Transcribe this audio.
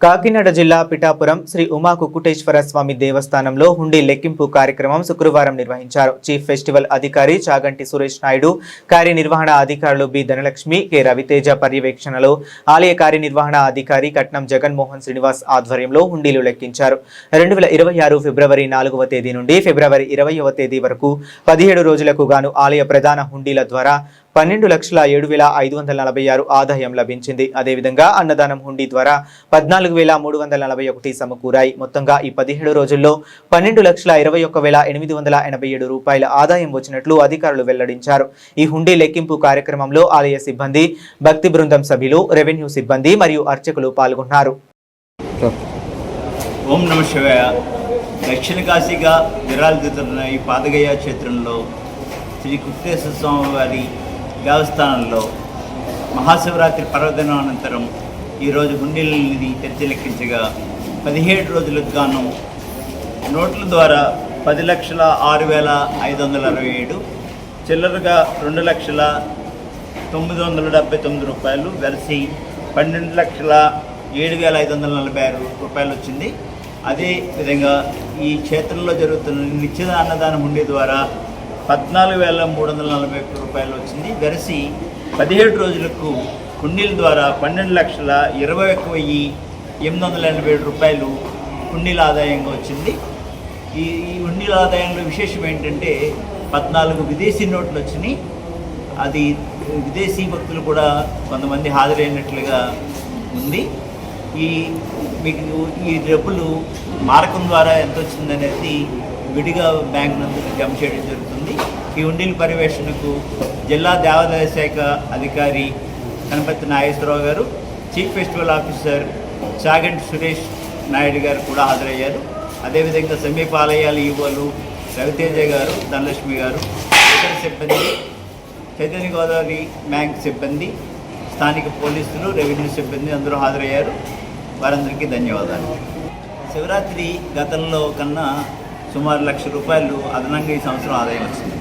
కాకినాడ జిల్లా పిఠాపురం శ్రీ ఉమా కుక్కుటేశ్వర స్వామి దేవస్థానంలో హుండీ లెక్కింపు కార్యక్రమం శుక్రవారం నిర్వహించారు. చీఫ్ ఫెస్టివల్ అధికారి చాగంటి సురేష్ నాయుడు, కార్యనిర్వహణ అధికారులు బి ధనలక్ష్మి, కె రవితేజ పర్యవేక్షణలో ఆలయ కార్యనిర్వహణ అధికారి కట్నం జగన్మోహన్ శ్రీనివాస్ ఆధ్వర్యంలో హుండీలు లెక్కించారు. 2026 ఫిబ్రవరి 4వ తేదీ నుండి ఫిబ్రవరి 20వ తేదీ వరకు 17 రోజులకు గాను ఆలయ ప్రధాన హుండీల ద్వారా 12,07,546 ఆదాయం లభించింది. అదేవిధంగా అన్నదానం హుండీ ద్వారా 14,341 సమకూరాయి. మొత్తంగా ఈ 17 రోజుల్లో 12,21,887 రూపాయల ఆదాయం వచ్చినట్లు అధికారులు వెల్లడించారు. ఈ హుండీ లెక్కింపు కార్యక్రమంలో ఆలయ సిబ్బంది, భక్తి బృందం సభ్యులు, రెవెన్యూ సిబ్బంది మరియు అర్చకులు పాల్గొన్నారు. ఓం నమః శివాయ. దక్షిణ కాశీగా విరాజిల్లుతున్న ఈ పాదగయ క్షేత్రంలో శ్రీ కుక్కుటేశ్వర స్వామి వారి దేవస్థానంలో మహాశివరాత్రి పర్వదినం అనంతరం ఈరోజు హుండీలని తెరిచి లెక్కించగా 17 రోజులకు గాను నోట్ల ద్వారా 10,06,567, చిల్లరగా 2,09,979 రూపాయలు, వెరసి 12,07,546 రూపాయలు వచ్చింది. అదేవిధంగా ఈ క్షేత్రంలో జరుగుతున్న నిత్య అన్నదాన హుండీ ద్వారా 14,341 రూపాయలు వచ్చింది. వెరసి 17 రోజులకు హుండీల ద్వారా 12,21,887 రూపాయలు హుండీల ఆదాయంగా వచ్చింది. ఈ హుండీల ఆదాయంలో విశేషం ఏంటంటే 14 విదేశీ నోట్లు వచ్చినాయి. అది విదేశీ భక్తులు కూడా కొంతమంది హాజరైనట్లుగా ఉంది. మీకు ఈ డబ్బులు మారకం ద్వారా ఎంత వచ్చిందనేది విడిగా బ్యాంక్ నందు జమ చేయడం జరుగుతుంది. ఈ హుండీల పర్యవేక్షణకు జిల్లా దేవాదాయ శాఖ అధికారి గణపతి నాగేశ్వరరావు గారు, chief festival officer Chaganti Suresh Naidu గారు కూడా హాజరయ్యారు. అదేవిధంగా సమీప ఆలయాల ఈవోలు రవితేజ గారు, ధనలక్ష్మి గారు, ఇతర సిబ్బంది, చైతన్య గోదావరి బ్యాంక్ సిబ్బంది, స్థానిక పోలీసులు, రెవెన్యూ సిబ్బంది అందరూ హాజరయ్యారు. వారందరికీ ధన్యవాదాలు. శివరాత్రి గతంలో కన్నా సుమారు 1,00,000 రూపాయలు అదనంగా ఈ సంవత్సరం ఆదాయం వచ్చింది.